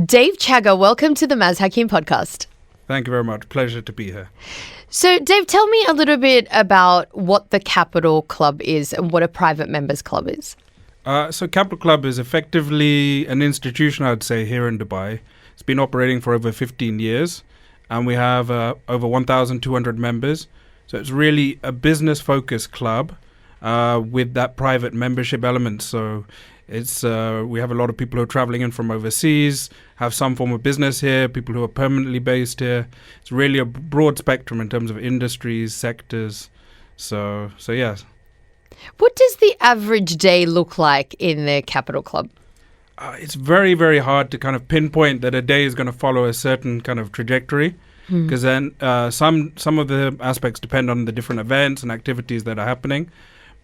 Dave Chaggar, welcome to the Maz Hakim Podcast. Thank you very much. Pleasure to be here. So, Dave, tell me a little bit about what the Capital Club is and what a private members club is. So Capital Club is effectively an institution, I'd say, here in Dubai. It's been operating for over 15 years, and we have over 1,200 members. So it's really a business-focused club with that private membership element. So it's we have a lot of people who are traveling in from overseas, have some form of business here, people who are permanently based here. It's really a broad spectrum in terms of industries, sectors. So yes. What does the average day look like in the Capital Club? It's very, very hard to kind of pinpoint that a day is going to follow a certain kind of trajectory, because then some of the aspects depend on the different events and activities that are happening.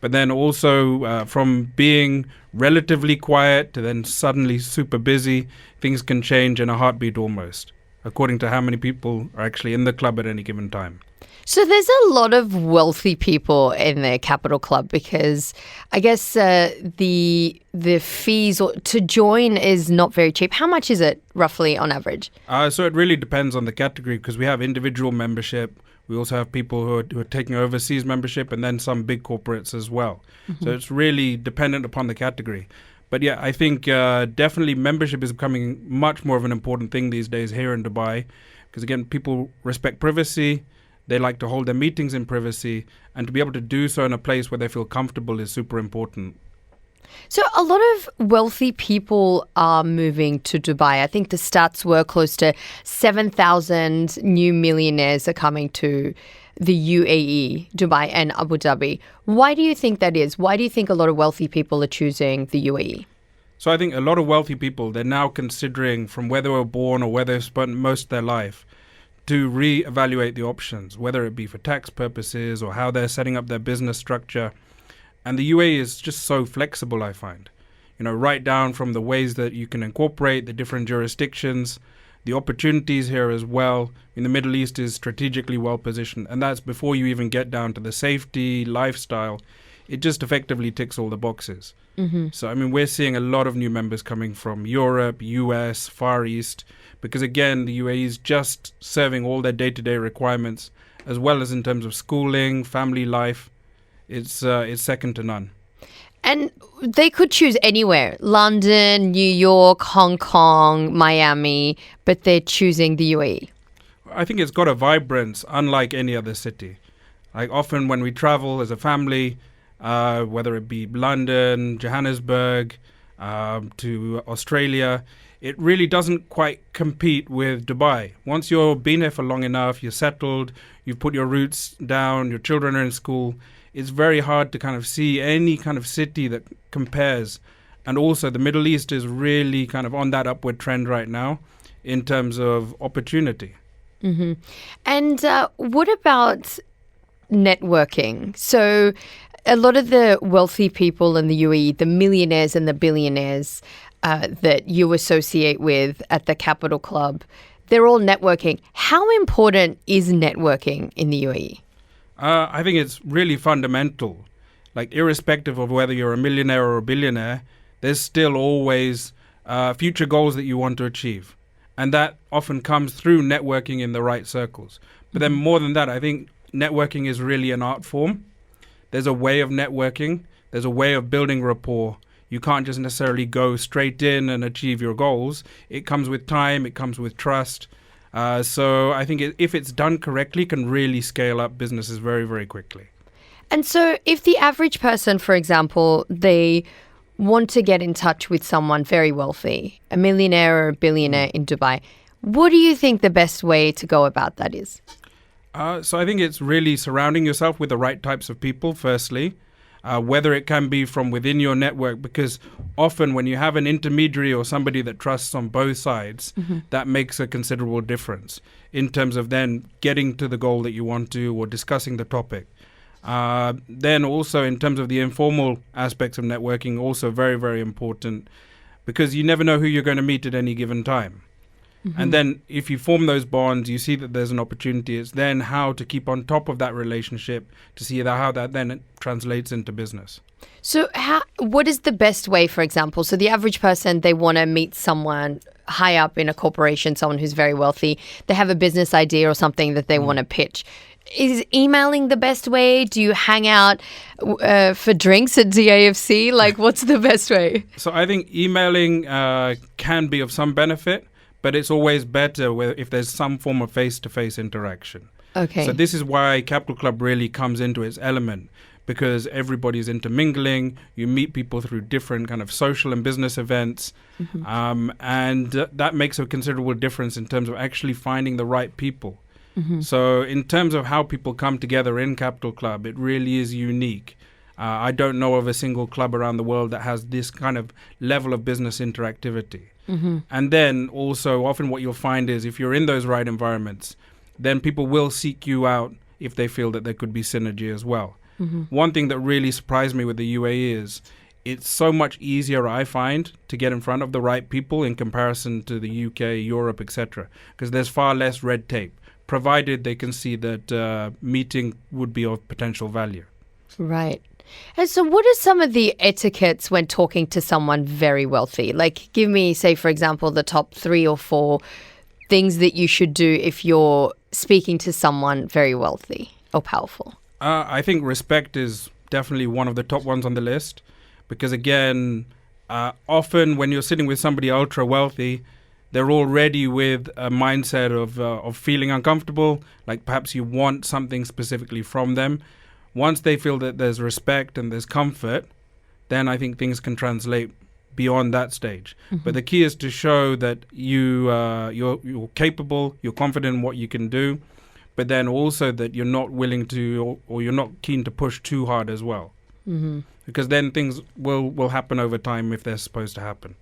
But then also from being relatively quiet to then suddenly super busy, things can change in a heartbeat almost, according to how many people are actually in the club at any given time. So there's a lot of wealthy people in the Capital Club because I guess the fees to join is not very cheap. How much is it roughly on average? So it really depends on the category, because we have individual membership. We also have people who are taking overseas membership, and then some big corporates as well. So it's really dependent upon the category. But yeah, I think definitely membership is becoming much more of an important thing these days here in Dubai, because again, people respect privacy. They like to hold their meetings in privacy, and to be able to do so in a place where they feel comfortable is super important. So a lot of wealthy people are moving to Dubai. I think the stats were close to 7,000 new millionaires are coming to the UAE, Dubai and Abu Dhabi. Why do you think that is? Why do you think a lot of wealthy people are choosing the UAE? So I think a lot of wealthy people, they're now considering from where they were born or where they've spent most of their life to re-evaluate the options, whether it be for tax purposes or how they're setting up their business structure. And the UAE is just so flexible, I find. Right down from the ways that you can incorporate the different jurisdictions, the opportunities here as well. The Middle East is strategically well positioned, and that's before you even get down to the safety, lifestyle. It just effectively ticks all the boxes. So, we're seeing a lot of new members coming from Europe, US, Far East, because again, the UAE is just serving all their day-to-day requirements, as well as in terms of schooling, family life. It's second to none. And they could choose anywhere, London, New York, Hong Kong, Miami, but they're choosing the UAE. I think it's got a vibrance unlike any other city. Like often when we travel as a family, whether it be London, Johannesburg, to Australia, it really doesn't quite compete with Dubai. Once you've been here for long enough, you're settled, you've put your roots down, your children are in school, it's very hard to kind of see any kind of city that compares. And also the Middle East is really kind of on that upward trend right now in terms of opportunity. And what about networking? So a lot of the wealthy people in the UAE, the millionaires and the billionaires that you associate with at the Capital Club, they're all networking. How important is networking in the UAE? I think it's really fundamental. Like irrespective of whether you're a millionaire or a billionaire, there's still always future goals that you want to achieve. And that often comes through networking in the right circles. But then more than that, I think networking is really an art form. There's a way of networking. There's a way of building rapport. You can't just necessarily go straight in and achieve your goals. It comes with time. It comes with trust. So I think if it's done correctly, can really scale up businesses very, very quickly. And so if the average person, for example, they want to get in touch with someone very wealthy, a millionaire or a billionaire in Dubai, what do you think the best way to go about that is? So I think it's really surrounding yourself with the right types of people, firstly. Whether it can be from within your network, because often when you have an intermediary or somebody that trusts on both sides, that makes a considerable difference in terms of then getting to the goal that you want to or discussing the topic. Then also in terms of the informal aspects of networking, also very, very important, because you never know who you're going to meet at any given time. And then if you form those bonds, you see that there's an opportunity. It's then how to keep on top of that relationship to see how that then translates into business. So what is the best way, for example? So the average person, they want to meet someone high up in a corporation, someone who's very wealthy. They have a business idea or something that they want to pitch. Is emailing the best way? Do you hang out for drinks at DAFC? Like, what's the best way? So I think emailing can be of some benefit, but it's always better if there's some form of face-to-face interaction. Okay. So this is why Capital Club really comes into its element, because everybody's intermingling. You meet people through different kind of social and business events, and that makes a considerable difference in terms of actually finding the right people. So in terms of how people come together in Capital Club, it really is unique. I don't know of a single club around the world that has this kind of level of business interactivity. And then also often what you'll find is if you're in those right environments, then people will seek you out if they feel that there could be synergy as well. One thing that really surprised me with the UAE is it's so much easier, I find, to get in front of the right people in comparison to the UK, Europe, etc., because there's far less red tape, provided they can see that meeting would be of potential value. Right. And so what are some of the etiquettes when talking to someone very wealthy? Like, give me, say, for example, the top 3 or 4 things that you should do if you're speaking to someone very wealthy or powerful. I think respect is definitely one of the top ones on the list, because, again, often when you're sitting with somebody ultra wealthy, they're already with a mindset of feeling uncomfortable, like perhaps you want something specifically from them. Once they feel that there's respect and there's comfort, then I think things can translate beyond that stage. But the key is to show that you're capable, you're confident in what you can do, but then also that you're not willing to or you're not keen to push too hard as well. Because then things will happen over time if they're supposed to happen.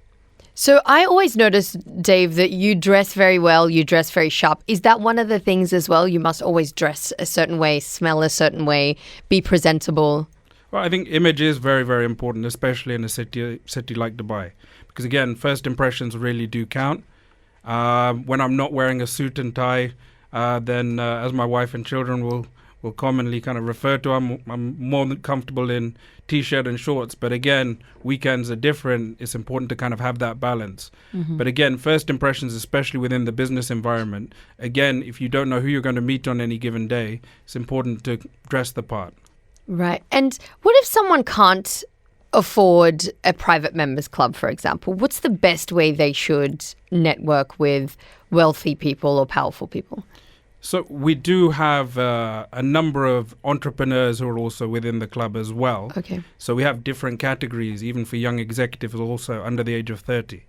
So I always notice, Dave, that you dress very well, you dress very sharp. Is that one of the things as well? You must always dress a certain way, smell a certain way, be presentable. Well, I think image is very, very important, especially in a city like Dubai. Because, again, first impressions really do count. When I'm not wearing a suit and tie, then as my wife and children will commonly kind of refer to, I'm more than comfortable in T-shirt and shorts. But again, weekends are different. It's important to kind of have that balance. But again, first impressions, especially within the business environment, again, if you don't know who you're going to meet on any given day, it's important to dress the part. Right. And what if someone can't afford a private members club, for example? What's the best way they should network with wealthy people or powerful people? So we do have a number of entrepreneurs who are also within the club as well. Okay. So we have different categories, even for young executives also under the age of 30.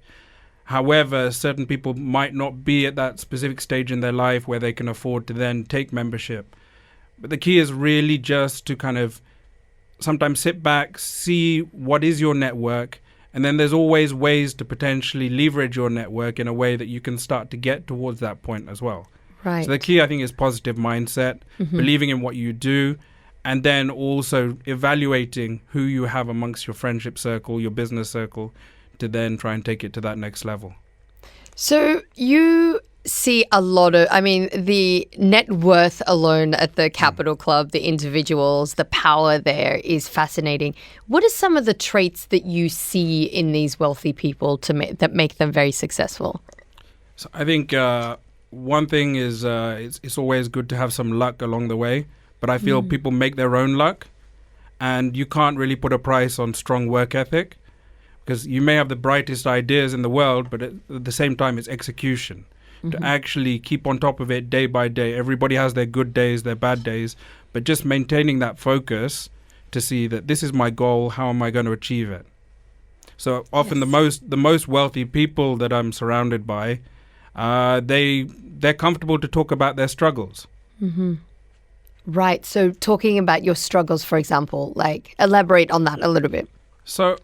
However, certain people might not be at that specific stage in their life where they can afford to then take membership. But the key is really just to kind of sometimes sit back, see what is your network, and then there's always ways to potentially leverage your network in a way that you can start to get towards that point as well. Right. So the key, I think, is positive mindset, believing in what you do, and then also evaluating who you have amongst your friendship circle, your business circle, to then try and take it to that next level. So you see a lot of, the net worth alone at the Capital Club, the individuals, the power there is fascinating. What are some of the traits that you see in these wealthy people that make them very successful? So I think one thing is it's always good to have some luck along the way, but I feel people make their own luck, and you can't really put a price on strong work ethic, because you may have the brightest ideas in the world, but at the same time it's execution. To actually keep on top of it day by day. Everybody has their good days, their bad days, but just maintaining that focus to see that this is my goal, how am I going to achieve it? So often the most wealthy people that I'm surrounded by, they're comfortable to talk about their struggles. Right. So talking about your struggles, for example, like elaborate on that a little bit. So,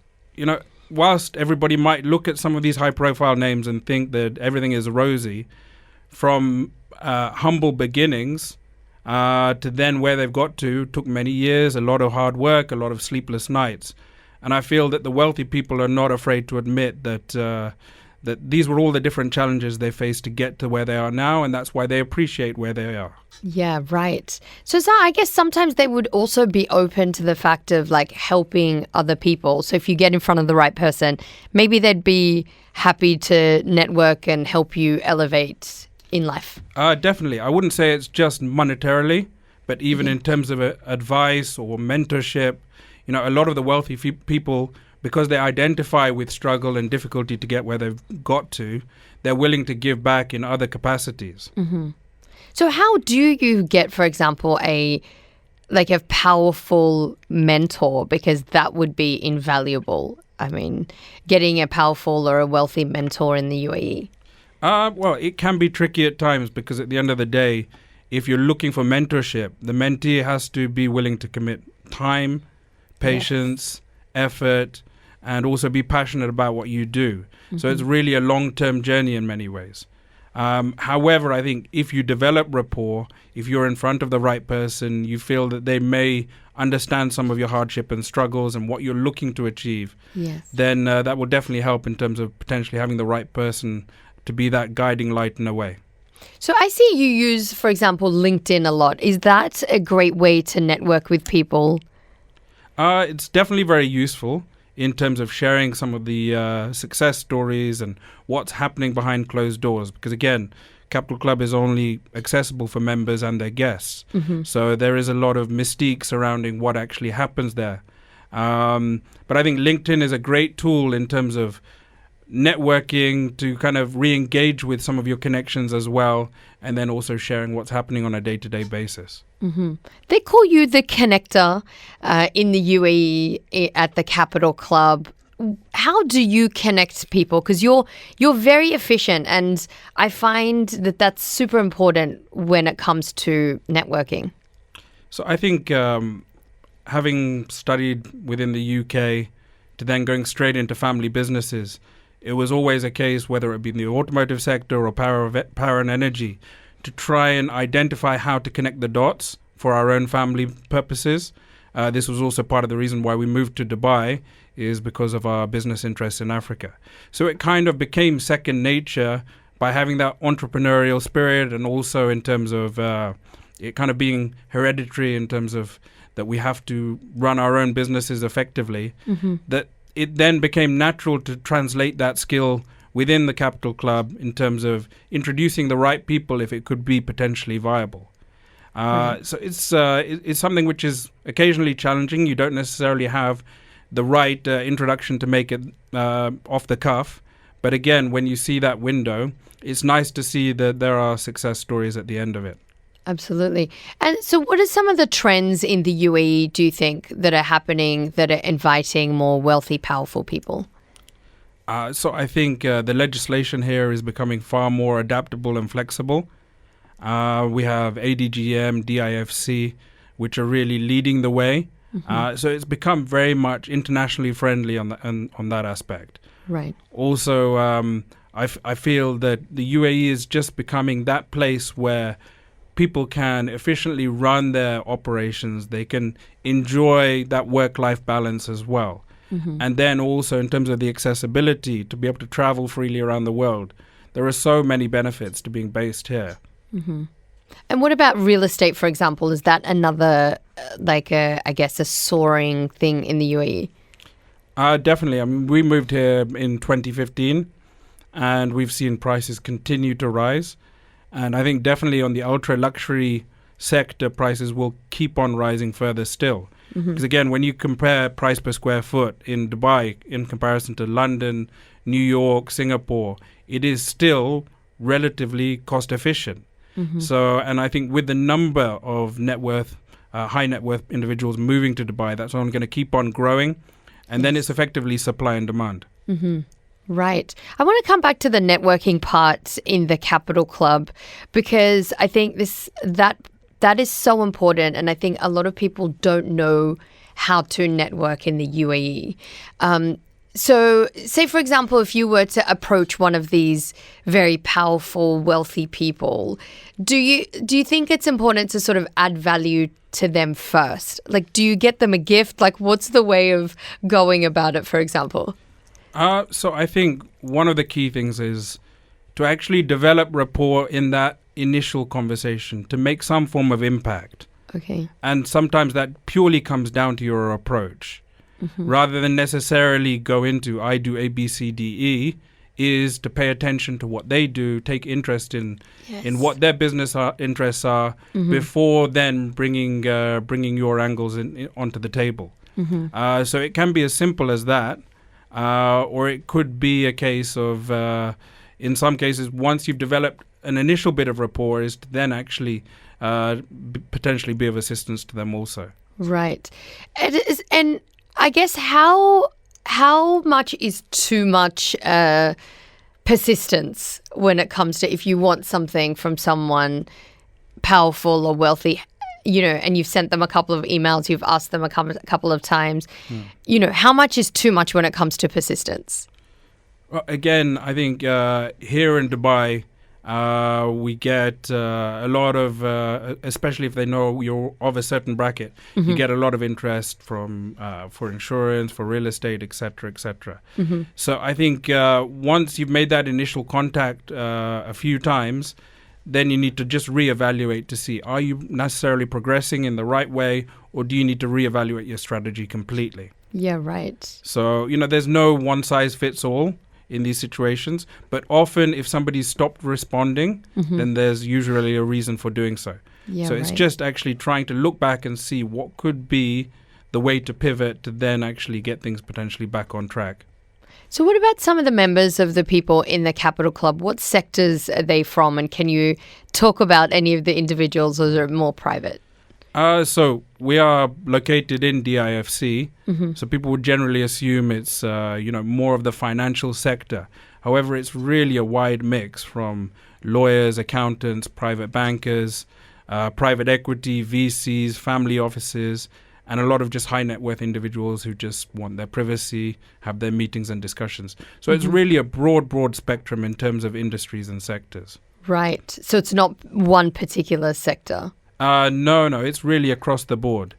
whilst everybody might look at some of these high-profile names and think that everything is rosy, from humble beginnings to then where they've got to took many years, a lot of hard work, a lot of sleepless nights. And I feel that the wealthy people are not afraid to admit that that these were all the different challenges they faced to get to where they are now, and that's why they appreciate where they are. Yeah, right. So I guess sometimes they would also be open to the fact of like helping other people. So if you get in front of the right person, maybe they'd be happy to network and help you elevate in life. Definitely. I wouldn't say it's just monetarily, but even in terms of advice or mentorship, a lot of the wealthy people, because they identify with struggle and difficulty to get where they've got to, they're willing to give back in other capacities. Mm-hmm. So how do you get, for example, a powerful mentor? Because that would be invaluable. I mean, getting a powerful or a wealthy mentor in the UAE. Well, it can be tricky at times because at the end of the day, if you're looking for mentorship, the mentee has to be willing to commit time, patience, effort, and also be passionate about what you do. Mm-hmm. So it's really a long-term journey in many ways. However, I think if you develop rapport, if you're in front of the right person, you feel that they may understand some of your hardship and struggles and what you're looking to achieve, then that will definitely help in terms of potentially having the right person to be that guiding light in a way. So I see you use, for example, LinkedIn a lot. Is that a great way to network with people? It's definitely very useful in terms of sharing some of the success stories and what's happening behind closed doors. Because again, Capital Club is only accessible for members and their guests. Mm-hmm. So there is a lot of mystique surrounding what actually happens there. But I think LinkedIn is a great tool in terms of networking to kind of re-engage with some of your connections as well, and then also sharing what's happening on a day-to-day basis. Mm-hmm. They call you the connector in the UAE at the Capital Club. How do you connect people? Because you're very efficient, and I find that that's super important when it comes to networking. So I think having studied within the UK to then going straight into family businesses, it was always a case, whether it be in the automotive sector or power and energy, to try and identify how to connect the dots for our own family purposes. This was also part of the reason why we moved to Dubai, is because of our business interests in Africa. So it kind of became second nature by having that entrepreneurial spirit, and also in terms of it kind of being hereditary in terms of that we have to run our own businesses effectively, that it then became natural to translate that skill within the Capital Club in terms of introducing the right people if it could be potentially viable. So it's something which is occasionally challenging. You don't necessarily have the right introduction to make it off the cuff. But again, when you see that window, it's nice to see that there are success stories at the end of it. Absolutely. And so what are some of the trends in the UAE, do you think, that are happening that are inviting more wealthy, powerful people? So I think the legislation here is becoming far more adaptable and flexible. We have ADGM, DIFC, which are really leading the way. So it's become very much internationally friendly on that aspect. Right. Also, I feel that the UAE is just becoming that place where people can efficiently run their operations. They can enjoy that work-life balance as well. And then also in terms of the accessibility to be able to travel freely around the world, there are so many benefits to being based here. And what about real estate, for example? Is that another, I guess, a soaring thing in the UAE? Definitely. I mean, we moved here in 2015, and we've seen prices continue to rise. And I think definitely on the ultra-luxury sector, prices will keep on rising further still. Because again, when you compare price per square foot in Dubai in comparison to London, New York, Singapore, it is still relatively cost efficient. So, and I think with the number of high net worth individuals moving to Dubai, that's only going to keep on growing. And then it's effectively supply and demand. Right. I want to come back to the networking part in the Capital Club, because I think that is so important, and I think a lot of people don't know how to network in the UAE. So say, for example, if you were to approach one of these very powerful, wealthy people, do you think it's important to sort of add value to them first? Like, do you get them a gift? Like, what's the way of going about it, for example? So I think one of the key things is to actually develop rapport in that initial conversation to make some form of impact. Okay. And sometimes that purely comes down to your approach. Rather than necessarily go into I do A, B, C, D, E, is to pay attention to what they do, take interest in what their business interests are before then bringing your angles onto the table. So it can be as simple as that, or it could be a case of, in some cases, once you've developed an initial bit of rapport, is to then actually potentially be of assistance to them also. Right. And I guess how much is too much persistence when it comes to if you want something from someone powerful or wealthy, and you've sent them a couple of emails, you've asked them a couple of times, how much is too much when it comes to persistence? Well, again, I think here in Dubai, we get a lot of, especially if they know you're of a certain bracket, you get a lot of interest from for insurance, for real estate, etc., etc. So I think once you've made that initial contact a few times, then you need to just reevaluate to see, are you necessarily progressing in the right way, or do you need to reevaluate your strategy completely? Yeah, right. So, there's no one size fits all in these situations, but often if somebody's stopped responding, then there's usually a reason for doing so. Yeah, so it's just actually trying to look back and see what could be the way to pivot to then actually get things potentially back on track. So what about some of the members of the people in the Capital Club? What sectors are they from? And can you talk about any of the individuals, or is it more private? So we are located in DIFC, so people would generally assume it's more of the financial sector. However, it's really a wide mix from lawyers, accountants, private bankers, private equity, VCs, family offices, and a lot of just high net worth individuals who just want their privacy, have their meetings and discussions. So it's really a broad spectrum in terms of industries and sectors. Right. So it's not one particular sector. No, it's really across the board.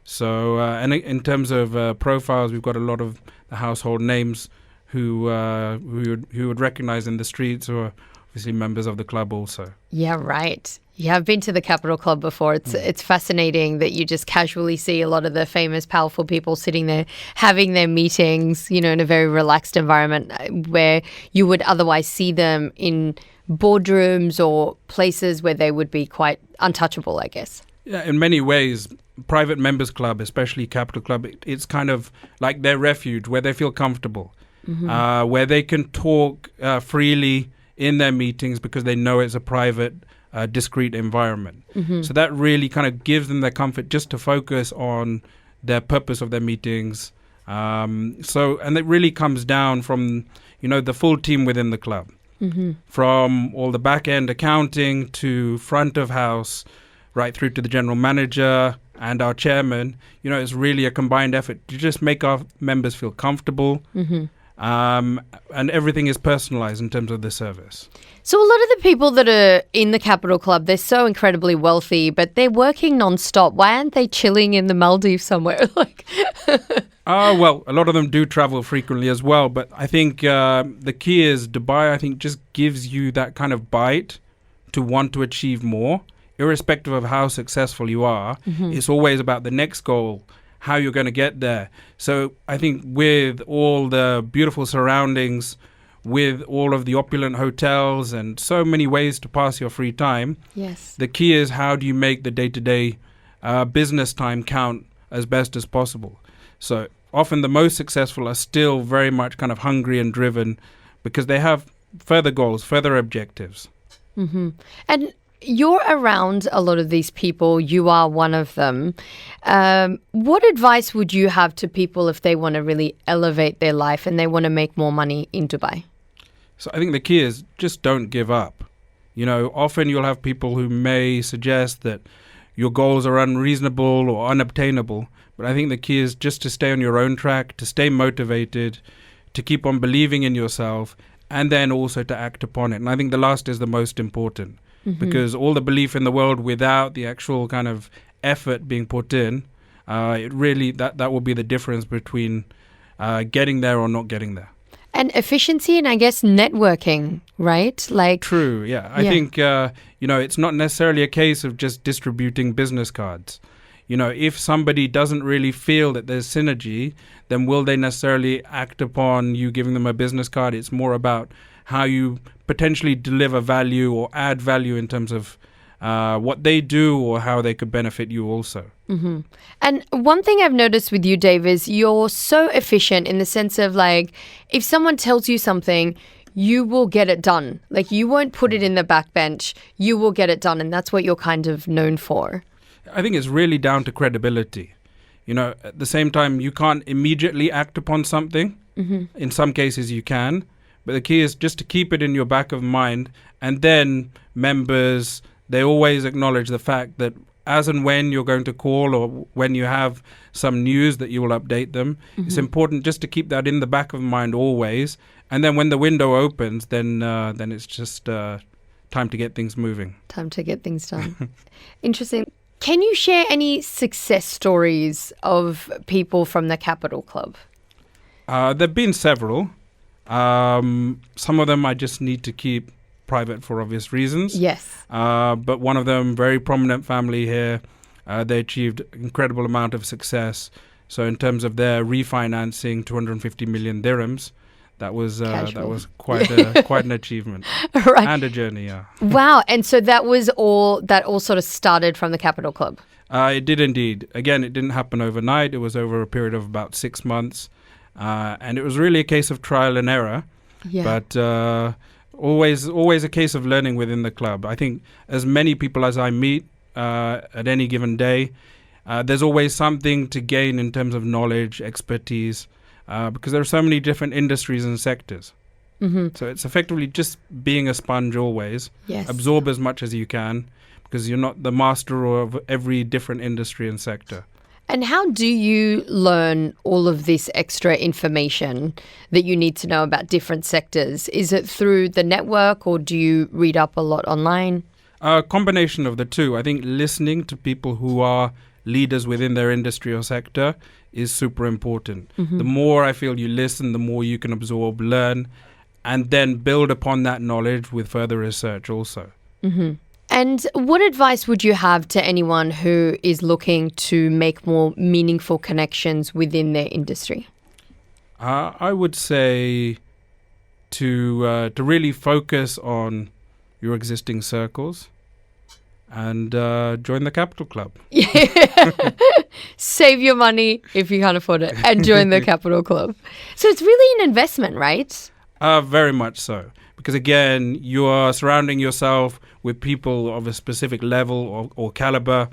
So, and in terms of profiles, we've got a lot of the household names who would recognize in the streets, who are obviously members of the club also. Yeah, right. Yeah, I've been to the Capital Club before. It's fascinating that you just casually see a lot of the famous, powerful people sitting there having their meetings, in a very relaxed environment where you would otherwise see them in boardrooms or places where they would be quite untouchable, I guess. Yeah, in many ways, private members club, especially Capital Club, it's kind of like their refuge where they feel comfortable, where they can talk freely in their meetings because they know it's a private, discreet environment. So that really kind of gives them their comfort just to focus on their purpose of their meetings. And it really comes down from, the full team within the club. From all the back-end accounting to front of house, right through to the general manager and our chairman. It's really a combined effort to just make our members feel comfortable, and everything is personalized in terms of the service. So a lot of the people that are in the Capital Club, they're so incredibly wealthy, but they're working non-stop. Why aren't they chilling in the Maldives somewhere? Well, a lot of them do travel frequently as well, but I think the key is Dubai, I think, just gives you that kind of bite to want to achieve more, irrespective of how successful you are. It's always about the next goal, how you're going to get there. So I think with all the beautiful surroundings, with all of the opulent hotels and so many ways to pass your free time, the key is how do you make the day-to-day business time count as best as possible. So often the most successful are still very much kind of hungry and driven because they have further goals, further objectives. And you're around a lot of these people. You are one of them. What advice would you have to people if they want to really elevate their life and they want to make more money in Dubai? So I think the key is just don't give up. Often you'll have people who may suggest that your goals are unreasonable or unobtainable. But I think the key is just to stay on your own track, to stay motivated, to keep on believing in yourself, and then also to act upon it. And I think the last is the most important, because all the belief in the world without the actual kind of effort being put in, it really, that will be the difference between getting there or not getting there. And efficiency and I guess networking, right? Like True, yeah. I think, it's not necessarily a case of just distributing business cards. If somebody doesn't really feel that there's synergy, then will they necessarily act upon you giving them a business card? It's more about how you potentially deliver value or add value in terms of what they do or how they could benefit you also. Mm-hmm. And one thing I've noticed with you, Dave, is you're so efficient in the sense of like, if someone tells you something, you will get it done. Like you won't put it in the back bench. You will get it done. And that's what you're kind of known for. I think it's really down to credibility. At the same time, you can't immediately act upon something. Mm-hmm. In some cases you can. But the key is just to keep it in your back of mind. And then members, they always acknowledge the fact that as and when you're going to call or when you have some news that you will update them, it's important just to keep that in the back of mind always. And then when the window opens, then it's just time to get things moving. Time to get things done. Interesting. Can you share any success stories of people from the Capital Club? There have been several. Some of them I just need to keep private for obvious reasons. Yes. But one of them, very prominent family here, they achieved incredible amount of success. So in terms of their refinancing, 250 million dirhams, that was quite an achievement. Right. And a journey, yeah. Wow. And so that all sort of started from the Capital Club. It did indeed. Again, it didn't happen overnight. It was over a period of about 6 months. And it was really a case of trial and error. Yeah. But always a case of learning within the club. I think as many people as I meet at any given day, there's always something to gain in terms of knowledge, expertise, because there are so many different industries and sectors. Mm-hmm. So it's effectively just being a sponge always. Yes. Absorb as much as you can because you're not the master of every different industry and sector. And how do you learn all of this extra information that you need to know about different sectors? Is it through the network or do you read up a lot online? A combination of the two. I think listening to people who are leaders within their industry or sector is super important. Mm-hmm. The more I feel you listen, the more you can absorb, learn, and then build upon that knowledge with further research also. Mm-hmm. And what advice would you have to anyone who is looking to make more meaningful connections within their industry? I would say to really focus on your existing circles and join the Capital Club. Yeah. Save your money if you can't afford it and join the Capital Club. So it's really an investment, right? Very much so. Because again, you are surrounding yourself with people of a specific level or caliber.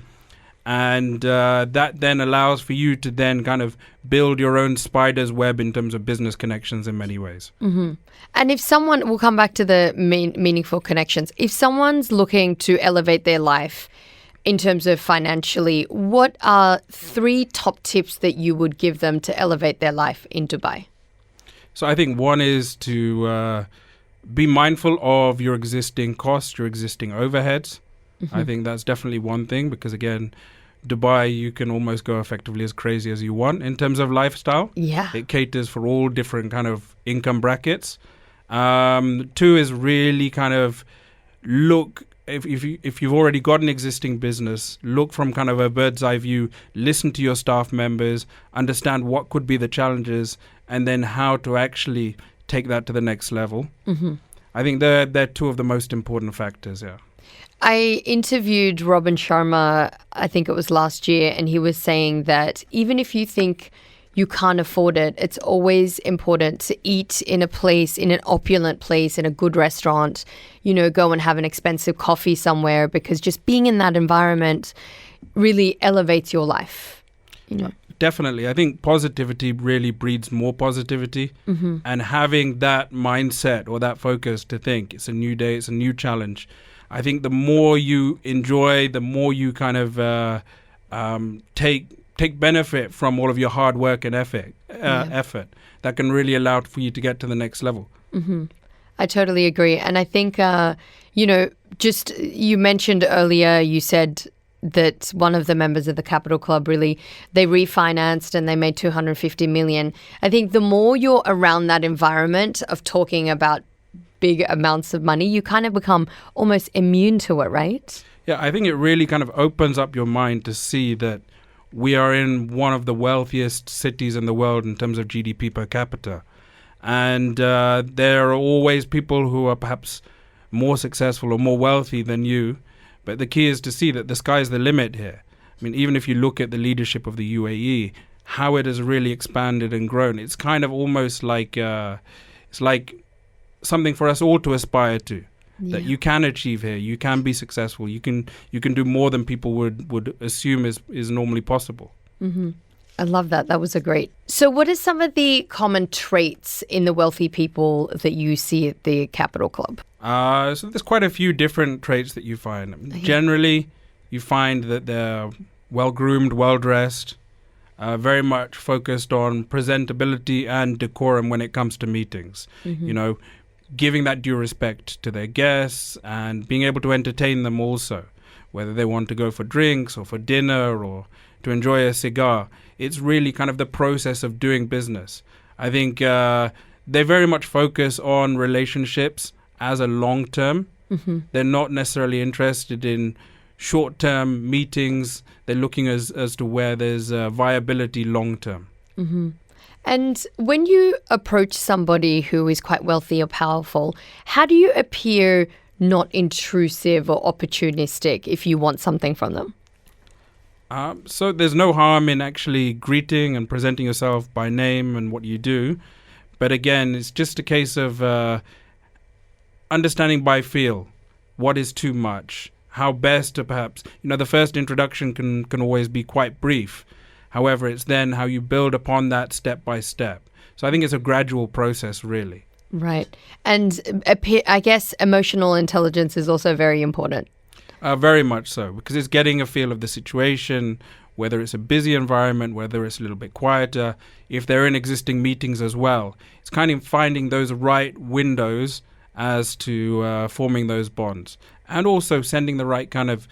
And that then allows for you to then kind of build your own spider's web in terms of business connections in many ways. Mm-hmm. And if someone, we'll come back to the meaningful connections. If someone's looking to elevate their life in terms of financially, what are 3 top tips that you would give them to elevate their life in Dubai? So I think one is to be mindful of your existing costs, your existing overheads. Mm-hmm. I think that's definitely one thing because, again, Dubai, you can almost go effectively as crazy as you want in terms of lifestyle. Yeah. It caters for all different kind of income brackets. 2 is really kind of look, if you've already got an existing business, look from kind of a bird's eye view, listen to your staff members, understand what could be the challenges, and then how to actually take that to the next level. Mm-hmm. I think they're 2 of the most important factors, yeah. I interviewed Robin Sharma, I think it was last year, and he was saying that even if you think you can't afford it, it's always important to eat in a place, in an opulent place, in a good restaurant, go and have an expensive coffee somewhere because just being in that environment really elevates your life, Definitely. I think positivity really breeds more positivity. Mm-hmm. And having that mindset or that focus to think it's a new day, it's a new challenge. I think the more you enjoy, the more you kind of take benefit from all of your hard work and effort that can really allow for you to get to the next level. Mm-hmm. I totally agree. And I think, just you mentioned earlier, you said that one of the members of the Capital Club they refinanced and they made 250 million. I think the more you're around that environment of talking about big amounts of money, you kind of become almost immune to it, right? Yeah, I think it really kind of opens up your mind to see that we are in one of the wealthiest cities in the world in terms of GDP per capita. And there are always people who are perhaps more successful or more wealthy than you. But the key is to see that the sky's the limit here. I mean, even if you look at the leadership of the UAE, how it has really expanded and grown, it's kind of almost like it's like something for us all to aspire to. Yeah. That you can achieve here, you can be successful, you can do more than people would assume is normally possible. Mm-hmm. I love that. That was a great. So what are some of the common traits in the wealthy people that you see at the Capital Club? So there's quite a few different traits that you find. Generally, you find that they're well-groomed, well-dressed, very much focused on presentability and decorum when it comes to meetings. Mm-hmm. You know, giving that due respect to their guests and being able to entertain them also, whether they want to go for drinks or for dinner or to enjoy a cigar. It's really kind of the process of doing business. I think they very much focus on relationships as a long term. Mm-hmm. They're not necessarily interested in short-term meetings. They're looking as to where there's viability long term. Mm-hmm. And when you approach somebody who is quite wealthy or powerful, how do you appear not intrusive or opportunistic if you want something from them? So there's no harm in actually greeting and presenting yourself by name and what you do. But again, it's just a case of understanding by feel what is too much, how best to perhaps, the first introduction can always be quite brief. However, it's then how you build upon that step by step. So I think it's a gradual process, really. Right. And I guess emotional intelligence is also very important. Very much so, because it's getting a feel of the situation, whether it's a busy environment, whether it's a little bit quieter, if they're in existing meetings as well. It's kind of finding those right windows as to forming those bonds, and also sending the right kind of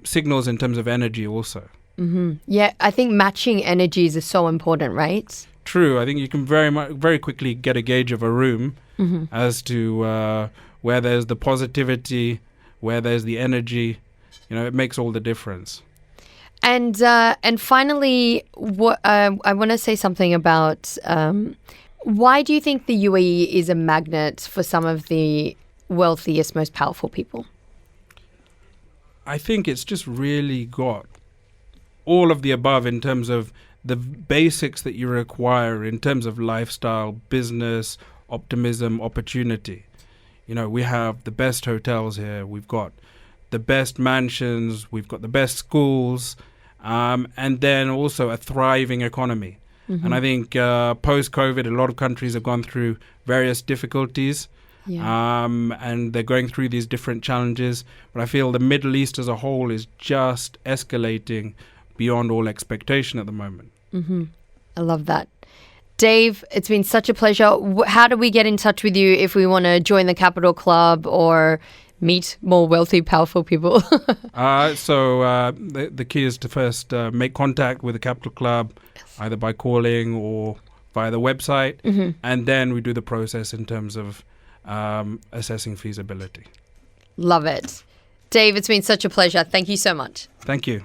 signals in terms of energy also. Mm-hmm. Yeah, I think matching energies is so important, right? True. I think you can very quickly get a gauge of a room mm-hmm. as to where there's the positivity, where there's the energy. It makes all the difference. And finally, what I want to say something about why do you think the UAE is a magnet for some of the wealthiest, most powerful people? I think it's just really got all of the above in terms of the basics that you require in terms of lifestyle, business, optimism, opportunity. We have the best hotels here. We've got the best mansions. We've got the best schools. And then also a thriving economy. Mm-hmm. And I think post-COVID, a lot of countries have gone through various difficulties. Yeah. And they're going through these different challenges. But I feel the Middle East as a whole is just escalating beyond all expectation at the moment. Mm-hmm. I love that. Dave, it's been such a pleasure. How do we get in touch with you if we want to join the Capital Club or meet more wealthy, powerful people? So the key is to first make contact with the Capital Club, either by calling or via the website. Mm-hmm. And then we do the process in terms of assessing feasibility. Love it. Dave, it's been such a pleasure. Thank you so much. Thank you.